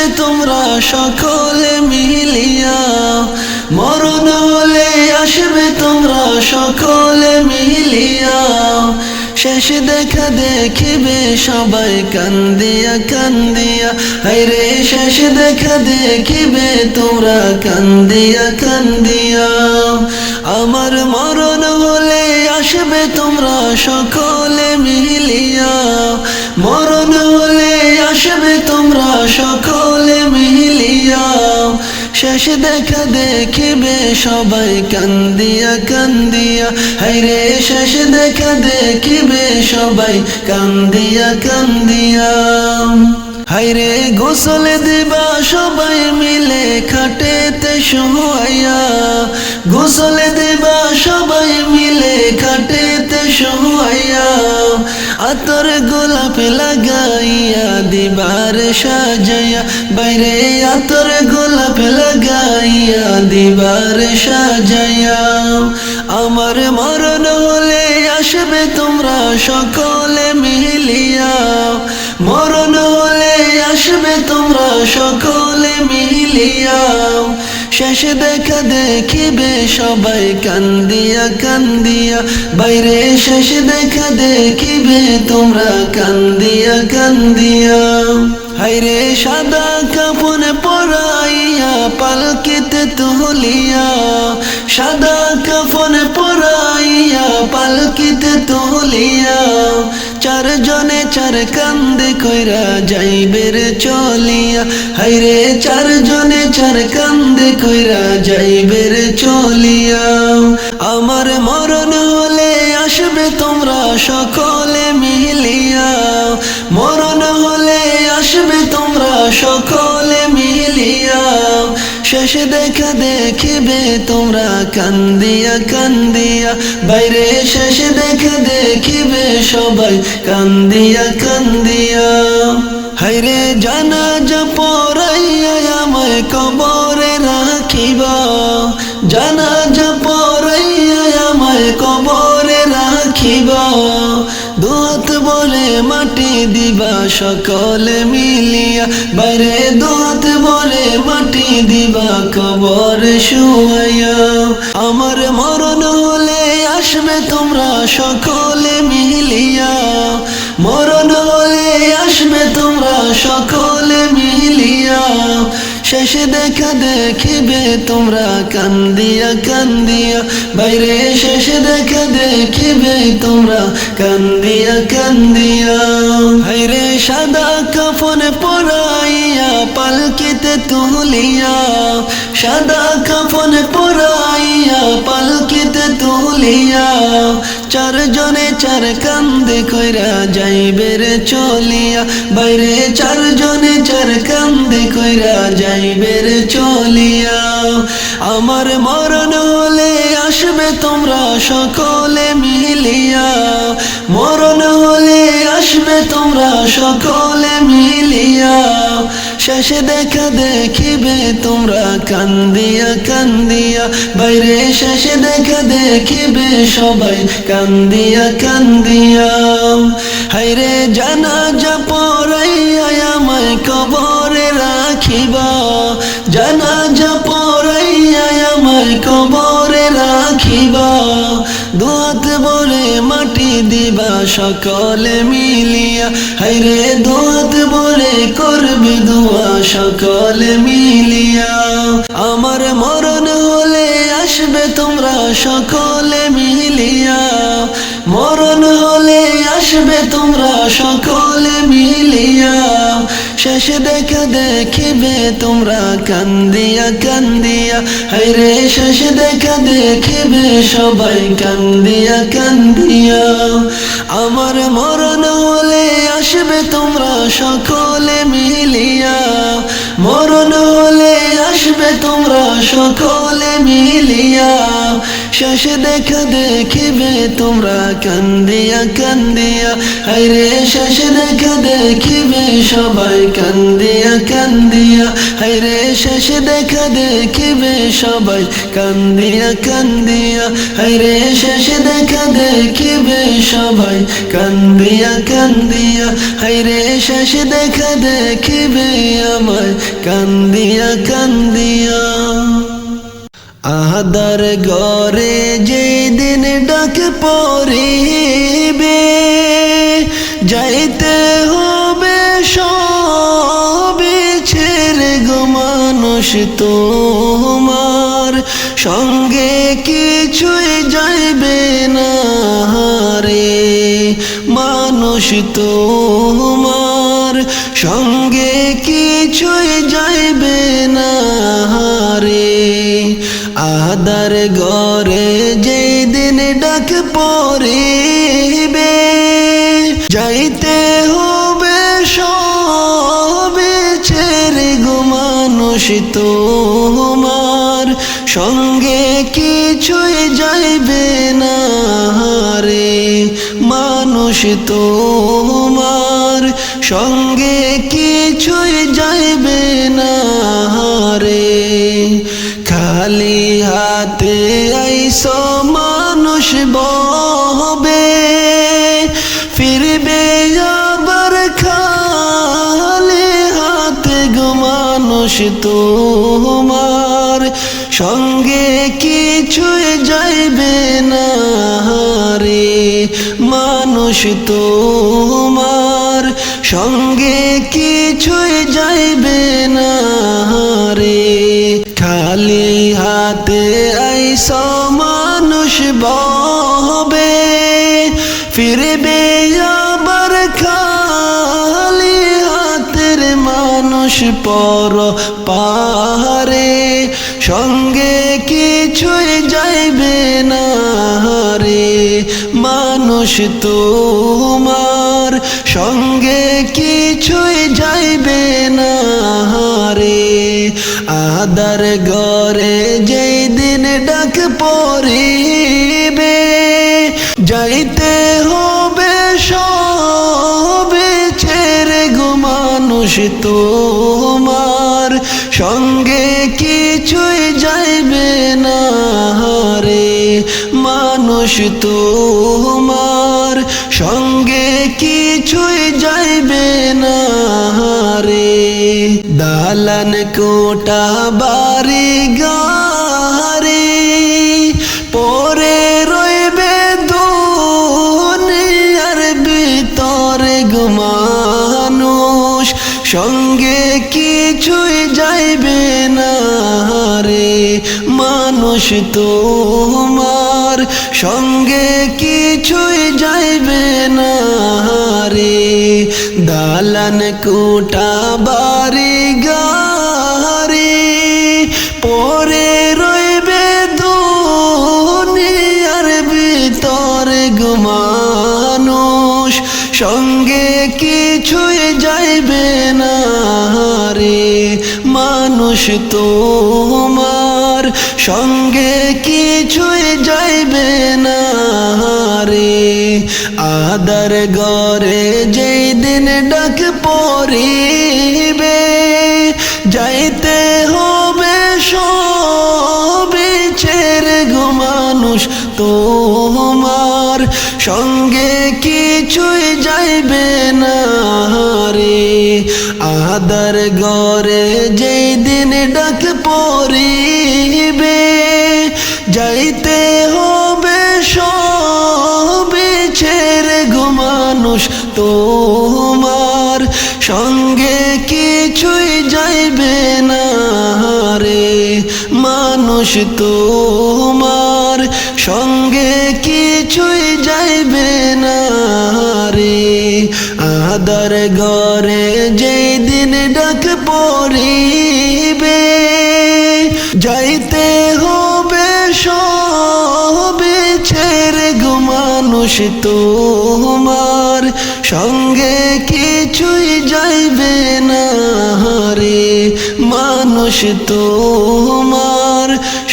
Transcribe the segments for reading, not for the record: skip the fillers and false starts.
আসবে তোমরা সকলে মিলিয়া, মরণ হলে আসবে তোমরা সকলে মিলিয়া। শেষ দেখা দেখিবে সবাই কান্দিয়া কান্দিয়া, হায়রে শেষ দেখা দেখিবে তোমরা কান্দিয়া কান্দিয়া। আমার মরণ হলে আসবে তোমরা সকলে মিলিয়া, মরণ হলে আসবে তোমরা সকলে মিলিয়া। শেষ দেখা দেখিবে সবাই কান্দিয়া কান্দিয়া, হায়রে শেষ দেখা দেখিবে সবাই কান্দিয়া কান্দিয়া। হায়রে গোসল দিবা সবাই মিলে খাটেতে শোয়াইয়া, গোসল দিবা সবাই মিলে খাটেতে শোয়াইয়া। আতর গোলাপ লাগাইয়া দিবার সাজাইয়া, বাইরে আতর গোলাপ লাগাইয়া দিবার সাজাইয়া। আমার মরণ হলে আসবে তোমরা সকলে মিলিয়া, মরণ হলে আসবে তোমরা সকলে মিলিয়া। শেষ দেখা দেখিবে সবাই কান্দিয়া কান্দিয়া, বাইরে শেষ দেখা দেখিবে তোমরা কান্দিয়া কান্দিয়া। হায়রে সাদা কাফন পরাইয়া পালকিতে তুলিয়া, সাদা কাফন পরাইয়া পালকিতে তুলিয়া। চারজনে চার কান্দে কইরা যাইবে রে চলিয়া, হায়রে চারজনে চার কান্দে কইরা যাইবে রে চলিয়া। আমার মরণ হলে আসবে তোমরা সকলে মিলিয়া, মরণ হলে আসবে তোমরা সকলে মিলিয়া। শেষ দেখা দেখিবে তোমরা কান্দিয়া কান্দিয়া, বাইরে শেষ দেখা দেখিবে সবাই কান্দিয়া কান্দিয়া। হায়রে জানাজা পড়াইয়া আমায় কবরে রাখিবা, জানাজা পড়াইয়া আমায় কবরে রাখিবা। দুহাত বলে মাটি দিবা সকলে মিলিয়া, বাইরে দুহাত বলে মাটি দিবা কবরে শুয়াইয়া। আমার মরণ হলে আসবে তোমরা সকলে মিলিয়া, মরণ হলে আসবে তোমরা সকলে মিলিয়া। শেষ দেখা দেখিবে তোমরা কান্দিয়া কান্দিয়া, বাইরে শেষ দেখা দেখিবে তোমরা কান্দিয়া কান্দিয়া। হায়রে সাদা কাফন পরাইয়া পালকিতে তুলিয়া, সাদা কাফন পরাইয়া পালকিতে তুলিয়া। চারজনে চার কান্দে কইরা যাইবে রে চলিয়া, বাইরে চারজনে চার কান্দে কইরা যাইবে রে চলিয়া। আমার মরণ হলে আসবে তোমরা সকলে মিলিয়া, মরণ হলে আসবে তোমরা সকলে মিলিয়া। শেষ দেখা দেখিবে তোমরা কান্দিয়া কান্দিয়া, বাইরে শেষ দেখা দেখিবে সবাই কান্দিয়া কান্দিয়া। হায়রে জানাজা পড়াইয়া আমায় কবরে রাখিবা, জানাজা পড়াইয়া আমায় কবরে রাখিবা। দুহাত বলে মাটি দিবা সকলে মিলিয়া, হায়রে দুহাত বলে করবে দোয়া সকলে মিলিয়া। আমার মরণ হলে আসবে তোমরা সকলে মিলিয়া, মরণ হলে আসবে তোমরা সকলে মিলিয়া। শেষ দেখা দেখিবে তোমরা কান্দিয়া কান্দিয়া, হায়রে শেষ দেখা দেখিবে সবাই কান্দিয়া কান্দিয়া। আমার মরণ হলে আসবে তোমরা সকলে মিলিয়া, মরণ হলে আসবে তোমরা সকলে মিলিয়া। শেষ দেখা দেখিবে তোমরা কান্দিয়া কান্দিয়া, হায়রে শেষ দেখা দেখিবে সবাই কান্দিয়া কান্দিয়া, হায়রে শেষ দেখা দেখিবে সবাই কান্দিয়া কান্দিয়া, হায়রে শেষ দেখা দেখিবে সবাই কান্দিয়া কান্দিয়া, হায়রে শেষ দেখা দেখিবে আমায় কান্দিয়া কান্দিয়া। আহাদার ঘরে যেদিন ডাক পড়িবে, যাইতে হবে সবে ছেড়ে গো মানুষ তোমার, সঙ্গে কিছুই যাইবে না রে মানুষ তোমার, সঙ্গে কিছুই যাইবে না রে। আহাদার ঘরে যেদিন ডাক পড়িবে, যাইতে হবে সবে ছেড়ে গো মানুষ তোমার, সঙ্গে কিছুই যাইবে না রে মানুষ তোমার, সঙ্গে কিছুই যাইবে না রে। খালি হাতে আইসো মানুষ ববে, ফিরবে আবার খালি হাতে গো মানুষ তোমার, সঙ্গে কিছুই যাইবে না রে মানুষ তোমার, সঙ্গে কিছুই যাইবে না রে। খালি হাতে আইসো মানুষ ববে, ফিরবে আবার খালি হাতের মানুষ পর পারে, সঙ্গে কিছুই যাইবে না রে মানুষ তোমার, সঙ্গে কিছুই যাইবে না রে। আহাদার ঘরে যেই দিন ডাক পড়িবে, যাইতে হবে সবে ছেড়ে গো মানুষ তোমার, সঙ্গে কিছুই যাইবে না রে মানুষ তোমার, সঙ্গে কিছুই যাইবে না রে। দালান কোটা বাড়ি গাড়ি পরে রইবে দুনিয়ার ভিতরে গো মানুষ, সঙ্গে কিছুই যাইবে না রে মানুষ তোমার, সঙ্গে কিছুই যাইবে না রে। দালান কোটা বাড়ি গাড়ি পরে রইবে দুনিয়ার ভিতরে গো মানুষ, সঙ্গে কিছুই যাইবে না রে মানুষ তোমার, সঙ্গে কিছুই যাইবে না রে। আহাদার ঘরে যেই দিন ডাক পড়িবে, যাইতে হবে সবে ছেড়ে গো মানুষ তোমার, সঙ্গে কিছুই যাইবে না রে। আহাদার ঘরে যেই দিন ডাক পড়িবে, যাইতে হবে সবে ছেড়ে গো মানুষ তোমার, সঙ্গে কিছুই যাইবে না রে মানুষ তোমার, সঙ্গে কিছুই যাইবে না রে। আহাদার ঘরে যেই দিন ডাক পড়িবে, যাইতে হবে সবে ছেড়ে গো মানুষ তোমার, সঙ্গে কিছুই যাইবে না রে মানুষ তোমার,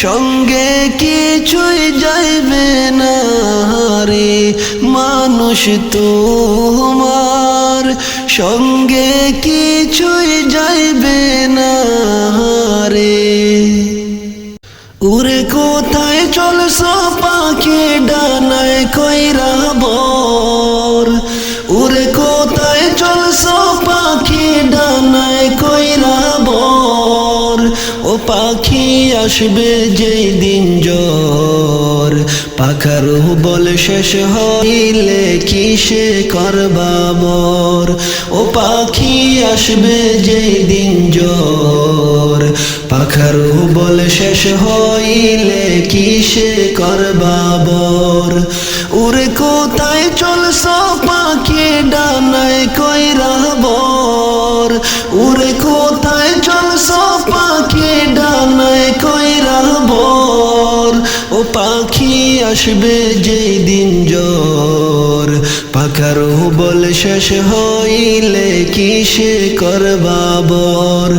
সঙ্গে কিছুই যাইবে না রে মানুষ তোমার, সঙ্গে কিছুই যাইবে না রে। উড়ে কোথায় চলছ পাখি ডানায় কইরা বর, উড়ে কোথায় চলছ পাখি ডানায় কইরা বর। ও পাখি আসবে যেই দিন জ্বর, পাখার বল শেষ হইলে কিসে করবা বর। ও পাখি আসবে যেই দিন জ্বর, পাখার বল শেষ হইলে কিসে করবা বর। উড়ে কোথায় চলছ পাখি ডানায় কইরা বর, উড়ে কোথায় চলছ পাখি ডানায় কইরা বর। ও পাখি আসবে যেই দিন জ্বর, পাখার বল শেষ হইলে কিসে করবা বর।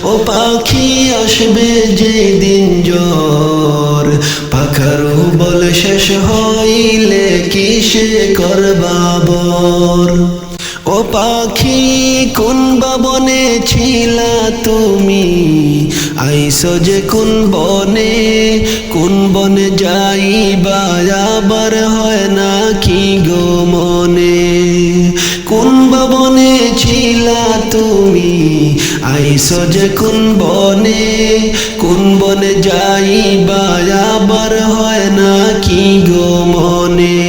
ও পাখি আসবে যেই দিন জ্বর, পাখার বল শেষ হইলে কিসে করবা বর। ও পাখি কোন বনে ছিলা তুমি, আইসো যে কোন বনে যাইবা আবার হয় না কি গো মনে। কোন বনে ছিলা তুমি, আইসো যে কোন বনে যাইবা আবার হয় না কি গো মনে।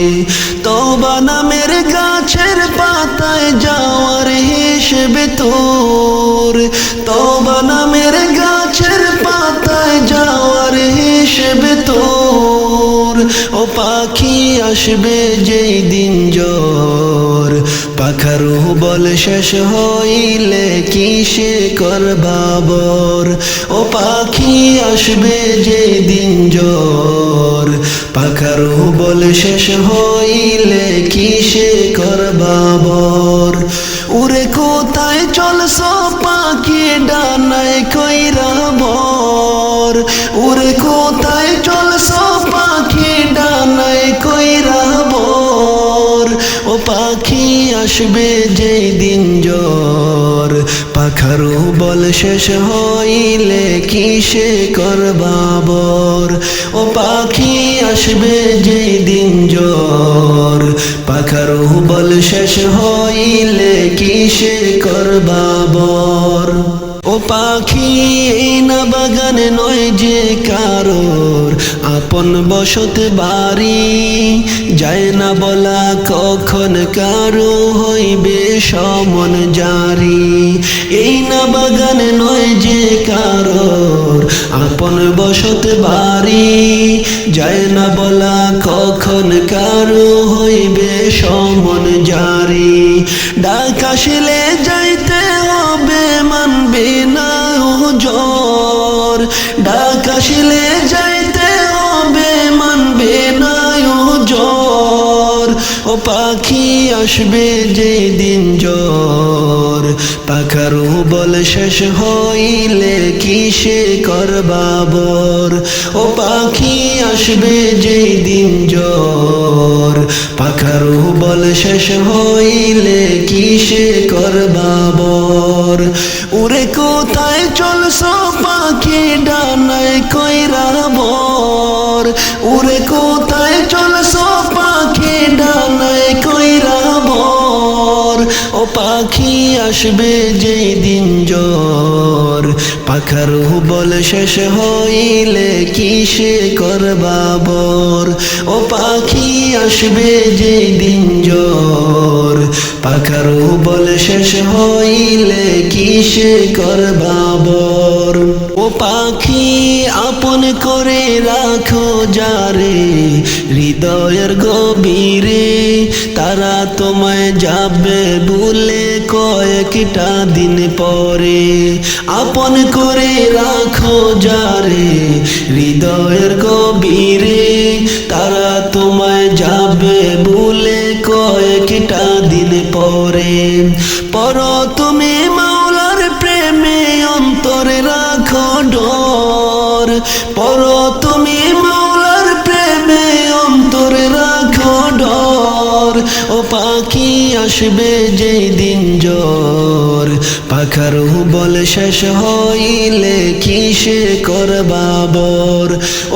তওবা নামের গাছের পাতায় যাওয়ার হিসেবে তোর, তওবা নামের গাছের পাতায় যাওয়ার হিসেবে তোর। ও পাখি আসবে যেই দিন জ্বর, পাখার বল শেষ হইলে কিসে করবা বর। ও পাখি আসবে যেই দিন জ্বর, পাখার বল শেষ হইলে কিসে করবা বর। উড়ে কোথায় চলছ পাখি ডানায় কইরা বর, উড়ে কোথায় চলছ পাখি ডানায় কইরা বর। ও পাখি আসবে যেই দিন জ্বর, পাখার বল শেষ হইলে কিসে করবা বর। ও পাখি আসবে যেই দিন জ্বর, পাখার বল শেষ হইলে কিসে করবা বর। ও পাখি এই না বাগানে নয় যে কারোর আপন বসত বাড়ি, যায় না বলা কখন কারো হইবে সমন জারি। এই না বাগানে নয় যে কারোর আপন বসত বাড়ি, যায় না বলা কখন কারো হইবে সমন জারি। ডাক আসলে যাইতে হবে মানবে না হুজুর, ডাক আসলে যাইতে হবে মানবে না হুজুর। ও পাখি আসবে যেই দিন জ্বর, পাখার বল শেষ হইলে কিসে করবা বর। ও পাখি আসবে যেই দিন জ্বর, পাখার বল শেষ হইলে কিসে করবা বর। উড়ে কোথায় চলছ পাখি ডানায় কইরা বর, উড়ে কোথায় চলছ পাখি ডানায় কইরা বর। ও পাখি আসবে যেই দিন জ্বর, পাখার বল শেষ হইলে কিসে করবা বর। ও পাখি আসবে যেই দিন জ্বর, পাখার বল শেষ হইলে কিসে করবা বর। ও পাখি আপন করে রাখো যারে হৃদয়ের গভীরে, তারা তোমায় যাবে ভুলে কয়েকটা দিন পরে। আপন করে রাখো যারে হৃদয়ের গভীরে, তারা তোমায় যাবে ভুলে কয়েকটা দিন পরে। পর তুমি মাওলার প্রেমে অন্তরে রাখো ডর, পর তুমি মাওলার প্রেমে অন্তরে রাখো ডর। ও পাখি আসবে যেই দিন জ্বর, পাখার বল শেষ হইলে কিসে করবা বর।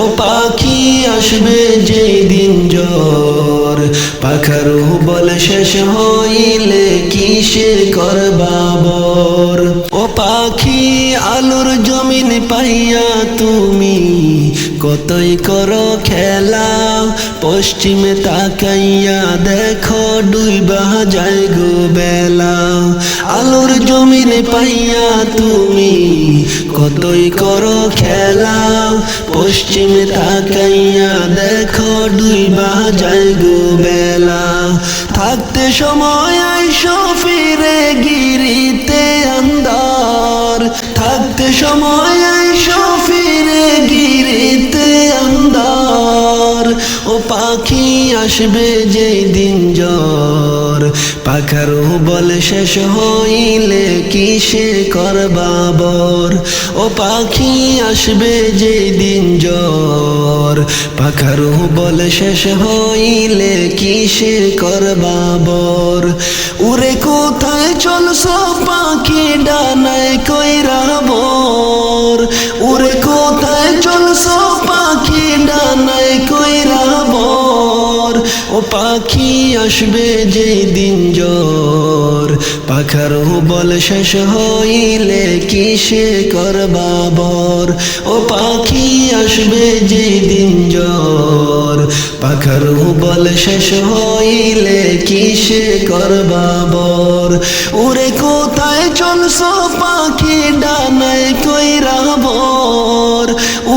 ও পাখি আসবে যেই দিন জ্বর, পাখার বল শেষ হইলে কিসে করবা বর। ও পাখি আলোর জমিন পাইয়া তুমি কতই করো খেলা, পশ্চিমে তাকাইয়া দেখো ডুইবা যায় গো বেলা। আলোর জমিন পাইয়া তুমি কতই করো খেলা, পশ্চিমে তাকাইয়া দেখো ডুইবা যায় গো বেলা। থাকতে সময় আইসো ফিরে গিরিতে আন্দার, থাকতে সময় আইসো ফিরে গিরিতে আন্দার। ও পাখি আসবে যেই দিন জ্বর, পাখার বল শেষ হইলে কিসে করবা বর। ও পাখি আসবে যেই দিন জ্বর, পাখার বল শেষ হইলে কিসে করবা বর। উড়ে কোথায় চলছো পাখি ডানায় কইরা বর, উড়ে কোথায় চলছো পাখি ডানায় কইরা বর। ও পাখি আসবে যেই দিন জ্বর, পাখার বল শেষ হইলে কিসে করবা বর। ও পাখি আসবে যেই দিন জ্বর, পাখার বল শেষ হইলে কিসে করবা বর। উড়ে কোথায় চলছো পাখি ডানায় কইরা বর,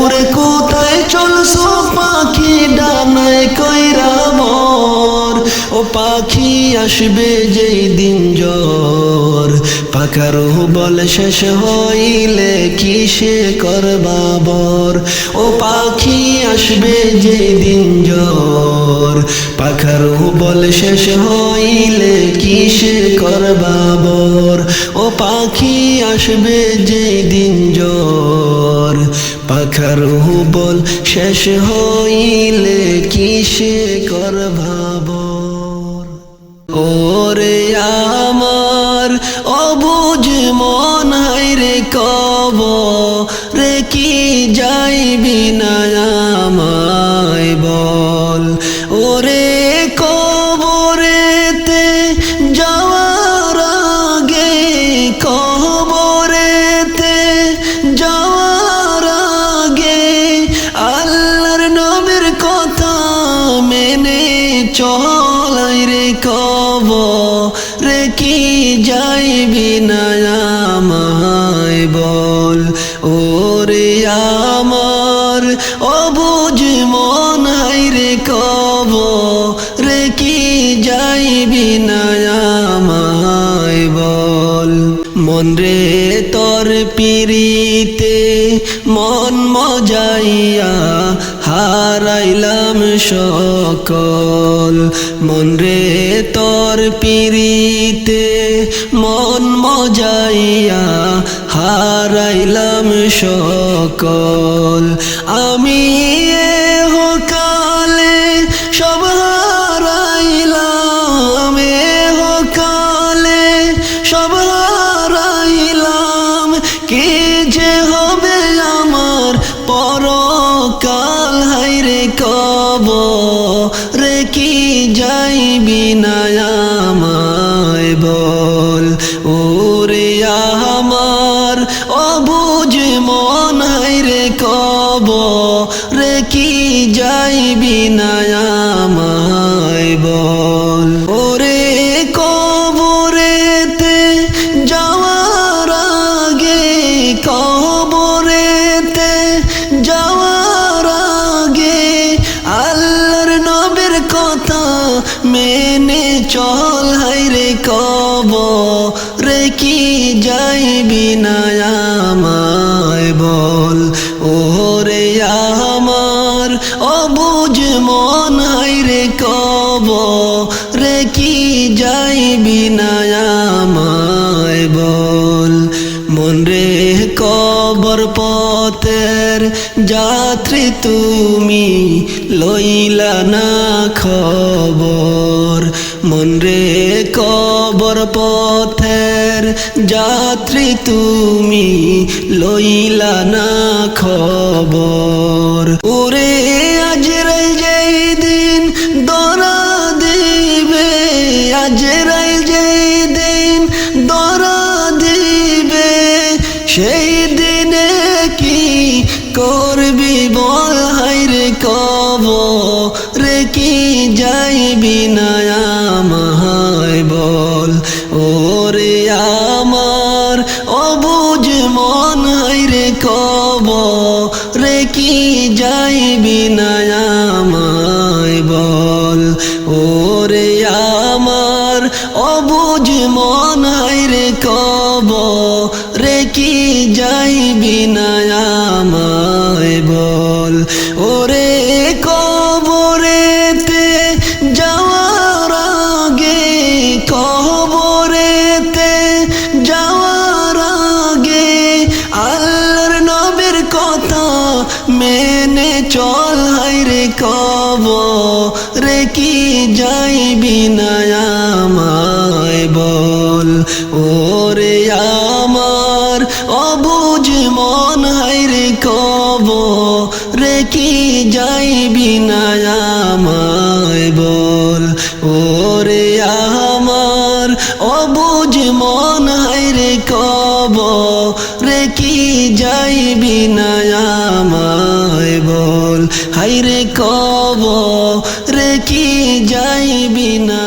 উড়ে কোথায় চলছো পাখি ডানায় কইরা বর। ও পাখি আসবে যেই দিন জ্বর, পাখার বল শেষ হইলে কিসে করবা বর। ও পাখি আসবে যেই দিন জ্বর, পাখার বল শেষ হইলে কিসে করবা বর। ও পাখি আসবে যেই দিন জ্বর, পাখার বল শেষ হইলে কিসে করবা বর। ওরে আমার অবুঝ মন হায়রে কবরে কি যাইবি না আমায় বল। ওরে কবরেতে যাওয়ার আগে, কবরেতে যাওয়ার আগে আল্লাহর নবীর কথা মেনে চল রে কবরে কি যাইবি না আমায় বল। ওরে আমার অবুঝ মন হায়রে কবরে কি যাইবি না আমায় বল। মন রে তোর পিরিতে মন মজাইয়া হারাইলাম সকল। মন রে তোর পিরিতে মন মজাইয়া হারাইলাম সকল। আমি কালে সব হারাইলাম, কালে সব হারাইলাম। কে যে হবে আমার পরকাল হায়রে কবরে কি যাইবি না আমায় বল। ওরে আমার অবুঝ মন হায়রে কবরে কি যাইবি না আমায় বল। ওরে কবরেতে যাওয়ার আগে, কবরেতে যাওয়ার আগে আল্লাহর নবীর কথা মেনে চল হায়রে কবরে কি যাইবি না আমায় বল। ওরে আমার অবুঝ মন হায়রে কবরে কি যাইবি না আমায় বল। মন রে কবর পথের যাত্রী তুমি লইলা না খবর। মন রে কবর পথের যাত্রী তুমি লইলা না খবর ওরে আজরাইল যেই দিন ধরা দিবে আজরাইল যেই দিন ধরা দিবে সেই দিনে কি করবি বল হায়রে কবরে কি যাইবি না আমায় বল ওরে আমার অবুঝ মন হায়রে কবরে কি যাইবি না আমায় বল ওরে আমার অবুঝ মন হায়রে কবরে কি যাইবি না আমায় বল ওরে কবরেতে যাওয়ার আগে কবরেতে যাওয়ার আগে আল্লাহর নবীর কথা মেনে চল হায়রে কবরে কি যাইবি না আমায় বল ওরে আমার অবুঝ মন হায়রে কবরে কি যাইবি না আমায় বল ওরে আমার অবুঝ মন হায়রে কবরে কি যাইবি না আমায় বল হায়রে কবরে কি যাইবি না